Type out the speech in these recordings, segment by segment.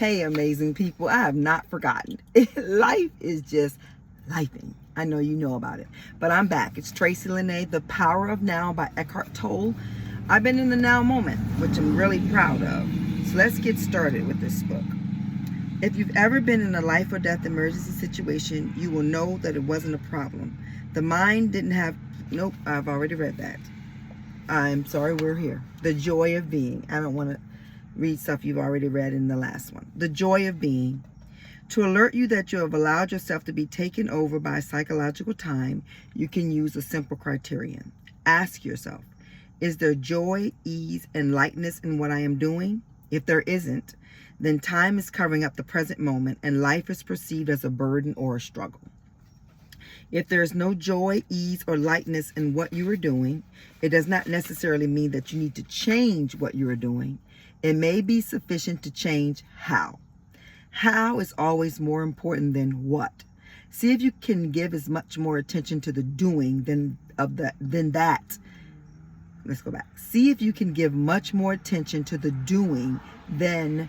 Hey, amazing people. I have not forgotten. Life is just lifing. I know you know about it. But I'm back. It's Tracy Lene, The Power of Now by Eckhart Tolle. I've been in the now moment, which I'm really proud of. So let's get started with this book. If you've ever been in a life or death emergency situation, you will know that it wasn't a problem. The mind didn't have... Nope, I've already read that. I'm sorry, we're here. The joy of being. I don't want to read stuff you've already read in the last one. The joy of being. To alert you that you have allowed yourself to be taken over by psychological time, you can use a simple criterion. Ask yourself, is there joy, ease, and lightness in what I am doing? If there isn't, then time is covering up the present moment and life is perceived as a burden or a struggle. If there is no joy, ease, or lightness in what you are doing, it does not necessarily mean that you need to change what you are doing. It may be sufficient to change how. How is always more important than what. See if you can give as much more attention to the doing than that. Let's go back. See if you can give much more attention to the doing than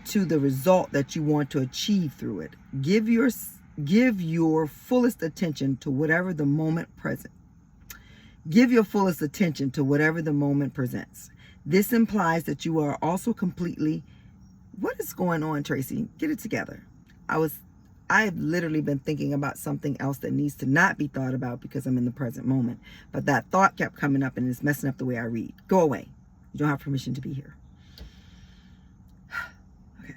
to the result that you want to achieve through it. Give your fullest attention to whatever the moment present. Give your fullest attention to whatever the moment presents. This implies that you are also completely... What is going on, Tracy? Get it together. I've literally been thinking about something else that needs to not be thought about because I'm in the present moment. But that thought kept coming up and it's messing up the way I read. Go away. You don't have permission to be here. Okay.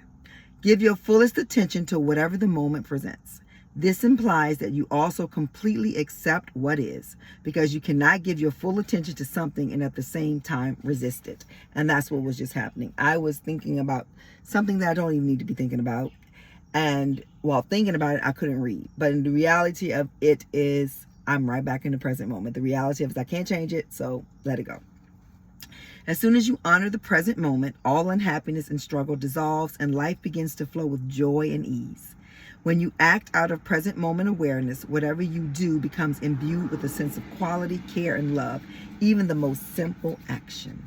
Give your fullest attention to whatever the moment presents. This implies that you also completely accept what is, because you cannot give your full attention to something and at the same time resist it. And that's what was just happening. I was thinking about something that I don't even need to be thinking about. And while thinking about it, I couldn't read. But in the reality of it is, I'm right back in the present moment. The reality of it is I can't change it, so let it go. As soon as you honor the present moment, all unhappiness and struggle dissolves and life begins to flow with joy and ease. When you act out of present moment awareness, whatever you do becomes imbued with a sense of quality, care, and love, even the most simple action.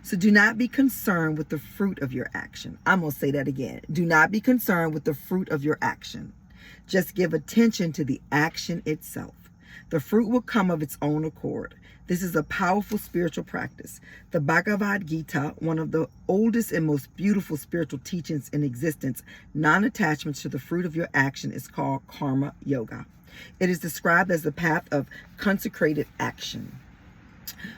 So do not be concerned with the fruit of your action. I'm going to say that again. Do not be concerned with the fruit of your action. Just give attention to the action itself. The fruit will come of its own accord. This is a powerful spiritual practice. The Bhagavad Gita, one of the oldest and most beautiful spiritual teachings in existence, non-attachment to the fruit of your action, is called Karma Yoga. It is described as the path of consecrated action.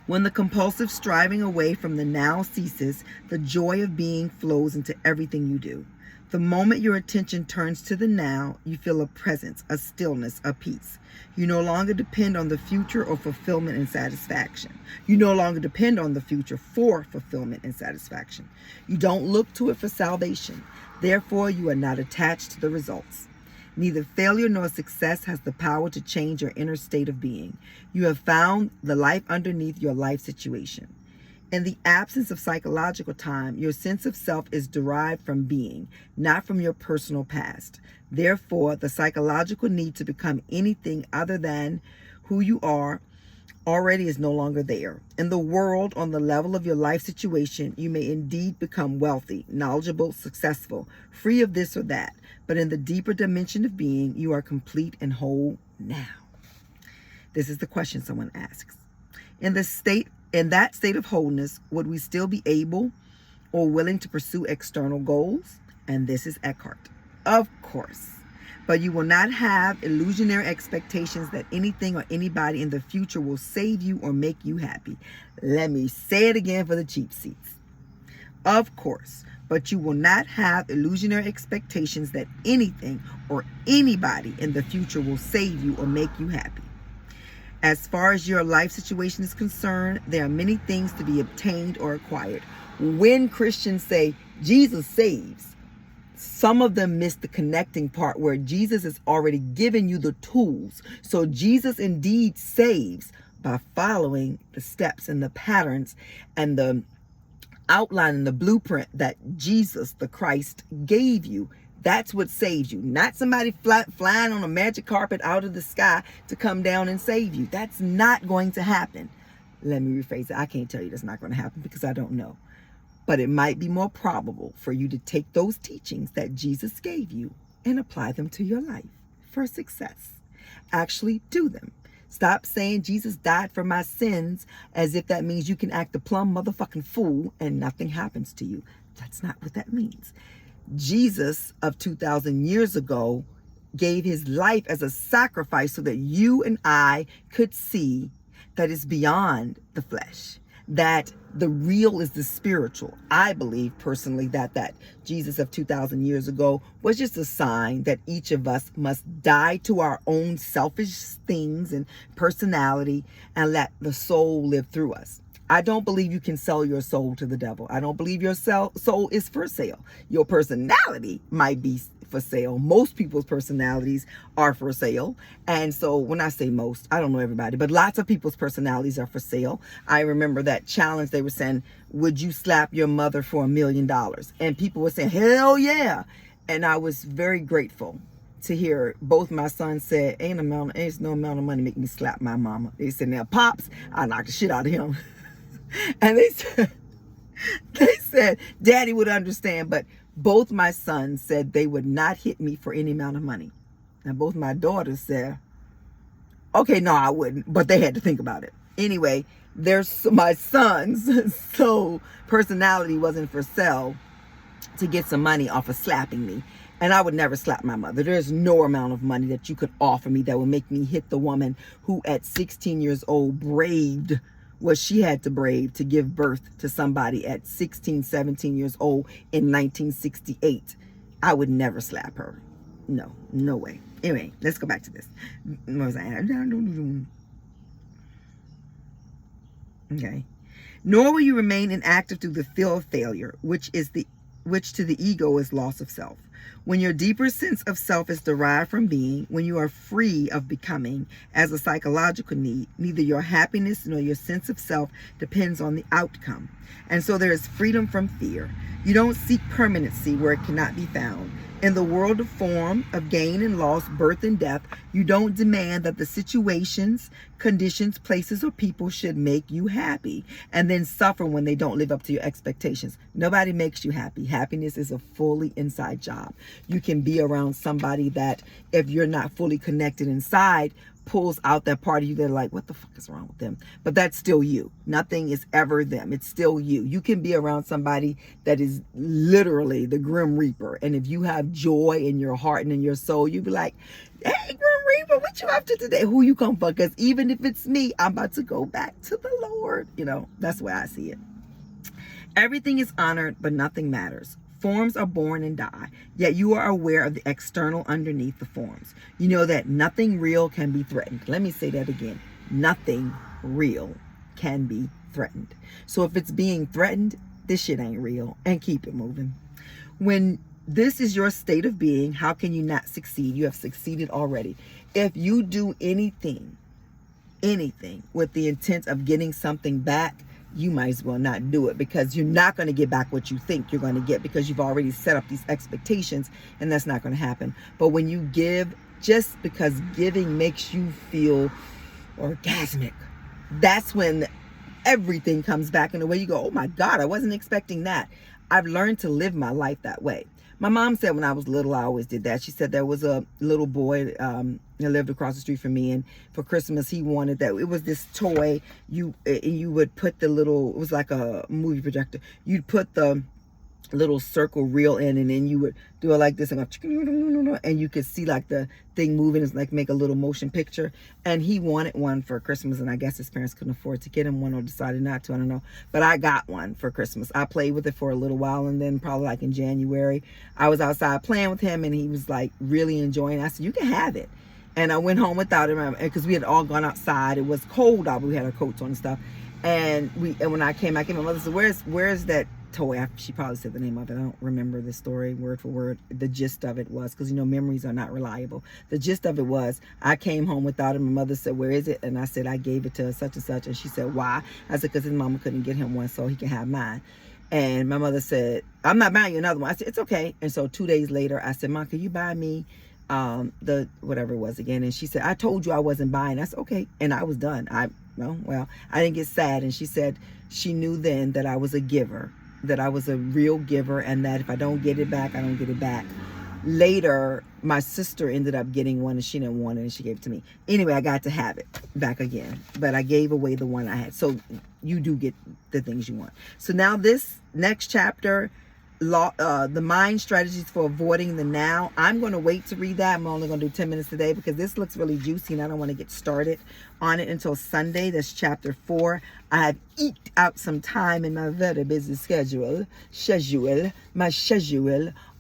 When the compulsive striving away from the now ceases, the joy of being flows into everything you do. The moment your attention turns to the now, you feel a presence, a stillness, a peace. You no longer depend on the future or fulfillment and satisfaction. You no longer depend on the future for fulfillment and satisfaction. You don't look to it for salvation. Therefore, you are not attached to the results. Neither failure nor success has the power to change your inner state of being. You have found the life underneath your life situation. In the absence of psychological time, your sense of self is derived from being, not from your personal past. Therefore, the psychological need to become anything other than who you are already is no longer there. In the world, on the level of your life situation, you may indeed become wealthy, knowledgeable, successful, free of this or that. But in the deeper dimension of being, you are complete and whole now. This is the question someone asks. In that state of wholeness, would we still be able or willing to pursue external goals? And this is Eckhart. Of course. But you will not have illusionary expectations that anything or anybody in the future will save you or make you happy. Let me say it again for the cheap seats. Of course. But you will not have illusionary expectations that anything or anybody in the future will save you or make you happy. As far as your life situation is concerned, there are many things to be obtained or acquired. When Christians say Jesus saves, some of them miss the connecting part where Jesus has already given you the tools. So Jesus indeed saves by following the steps and the patterns and the outline and the blueprint that Jesus, the Christ, gave you. That's what saves you. Not somebody flying on a magic carpet out of the sky to come down and save you. That's not going to happen. Let me rephrase it. I can't tell you that's not going to happen because I don't know. but it might be more probable for you to take those teachings that Jesus gave you and apply them to your life for success. Actually do them. Stop saying Jesus died for my sins as if that means you can act a plumb motherfucking fool and nothing happens to you. That's not what that means. Jesus of 2,000 years ago gave his life as a sacrifice so that you and I could see that it's beyond the flesh, that the real is the spiritual. I believe personally that Jesus of 2,000 years ago was just a sign that each of us must die to our own selfish things and personality and let the soul live through us. I don't believe you can sell your soul to the devil. I don't believe your soul is for sale. Your personality might be for sale. Most people's personalities are for sale. And so when I say most, I don't know everybody, but lots of people's personalities are for sale. I remember that challenge. They were saying, would you slap your mother for $1 million? And people were saying, hell yeah. And I was very grateful to hear both my sons said, ain't no amount of money make me slap my mama. They said, now Pops, I knocked the shit out of him. And they said Daddy would understand, but both my sons said they would not hit me for any amount of money. And both my daughters said, okay, no, I wouldn't, but they had to think about it. Anyway, my sons' so personality wasn't for sale to get some money off of slapping me. And I would never slap my mother. There's no amount of money that you could offer me that would make me hit the woman who at 16 years old braved what she had to brave to give birth to somebody at 16, 17 years old in 1968. I would never slap her. No way. Anyway, let's go back to this. What was I? Okay. Nor will you remain inactive through the fear of failure, which to the ego is loss of self. When your deeper sense of self is derived from being, when you are free of becoming as a psychological need, neither your happiness nor your sense of self depends on the outcome. And so there is freedom from fear. You don't seek permanency where it cannot be found. In the world of form, of gain and loss, birth and death, you don't demand that the situations, conditions, places, or people should make you happy and then suffer when they don't live up to your expectations. Nobody makes you happy. Happiness is a fully inside job. You can be around somebody that, if you're not fully connected inside, pulls out that part of you that are like, what the fuck is wrong with them? But that's still you. Nothing is ever them. It's still you. You can be around somebody that is literally the Grim Reaper. And if you have joy in your heart and in your soul, you be like, hey, Grim Reaper, what you up to today? Who you come for? Because even if it's me, I'm about to go back to the Lord. You know, that's the way I see it. Everything is honored, but nothing matters. Forms are born and die, yet you are aware of the external underneath the forms. You know that nothing real can be threatened. Let me say that again. Nothing real can be threatened. So if it's being threatened, this shit ain't real, and keep it moving. When this is your state of being, how can you not succeed? You have succeeded already. If you do anything with the intent of getting something back, you might as well not do it, because you're not going to get back what you think you're going to get, because you've already set up these expectations, and that's not going to happen. But when you give, just because giving makes you feel orgasmic, that's when everything comes back in a way you go, oh my God, I wasn't expecting that. I've learned to live my life that way. My mom said when I was little, I always did that. She said there was a little boy that lived across the street from me, and for Christmas he wanted that. It was this toy. You would put the little, it was like a movie projector. You'd put the little circle reel in, and then you would do it like this, and go, and you could see like the thing moving, is like make a little motion picture. And he wanted one for Christmas, and I guess his parents couldn't afford to get him one, or decided not to, I don't know. But I got one for Christmas. I played with it for a little while, and then probably like in January, I was outside playing with him, and he was like really enjoying it. I said, you can have it. And I went home without him, because we had all gone outside. It was cold out, but we had our coats on and stuff. And when I came, my mother said, where's that toy? She probably said the name of it. I don't remember the story word for word. The gist of it was, because memories are not reliable. The gist of it was, I came home without him. My mother said, where is it? And I said, I gave it to such and such. And she said, why? I said, because his mama couldn't get him one, so he can have mine. And my mother said, I'm not buying you another one. I said, it's okay. And so 2 days later, I said, Mom, can you buy me the whatever it was again? And she said, I told you I wasn't buying. I said, okay. And I was done. I didn't get sad. And she said she knew then that I was a giver that I was a real giver, and that if I don't get it back, I don't get it back. Later, my sister ended up getting one and she didn't want it and she gave it to me. Anyway, I got to have it back again, but I gave away the one I had. So you do get the things you want. So now this next chapter, the mind strategies for avoiding the now. I'm going to wait to read that. I'm only going to do 10 minutes today because this looks really juicy and I don't want to get started on it until Sunday. That's chapter 4. I have eked out some time in my very busy schedule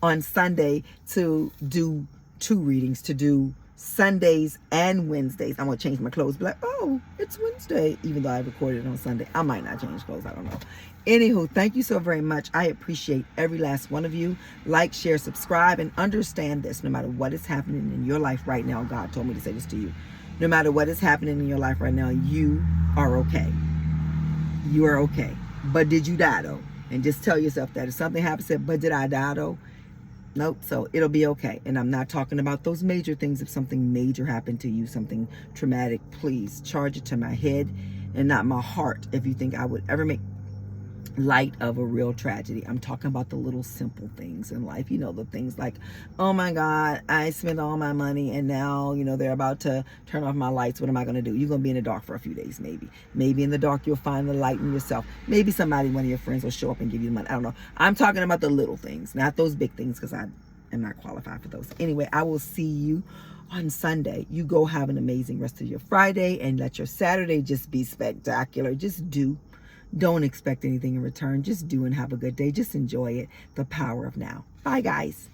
on Sunday to do 2 readings, to do Sundays and Wednesdays. I'm going to change my clothes. Be like, oh, it's Wednesday. Even though I recorded it on Sunday. I might not change clothes. I don't know. Anywho, thank you so very much. I appreciate every last one of you. Like, share, subscribe, and understand this. No matter what is happening in your life right now, God told me to say this to you. No matter what is happening in your life right now, you are okay. You are okay. But did you die though? And just tell yourself that. If something happens, say, but did I die though? Nope. So it'll be okay. And I'm not talking about those major things. If something major happened to you, something traumatic, please charge it to my head and not my heart if you think I would ever make light of a real tragedy. I'm talking about the little simple things in life. You know, the things like, oh my God, I spent all my money and now, you know, they're about to turn off my lights. What am I going to do? You're going to be in the dark for a few days, maybe. Maybe in the dark you'll find the light in yourself. Maybe somebody, one of your friends will show up and give you the money. I don't know. I'm talking about the little things, not those big things, because I am not qualified for those. Anyway, I will see you on Sunday. You go have an amazing rest of your Friday and let your Saturday just be spectacular. Just do. Don't expect anything in return. Just do and have a good day. Just enjoy it. The power of now. Bye, guys.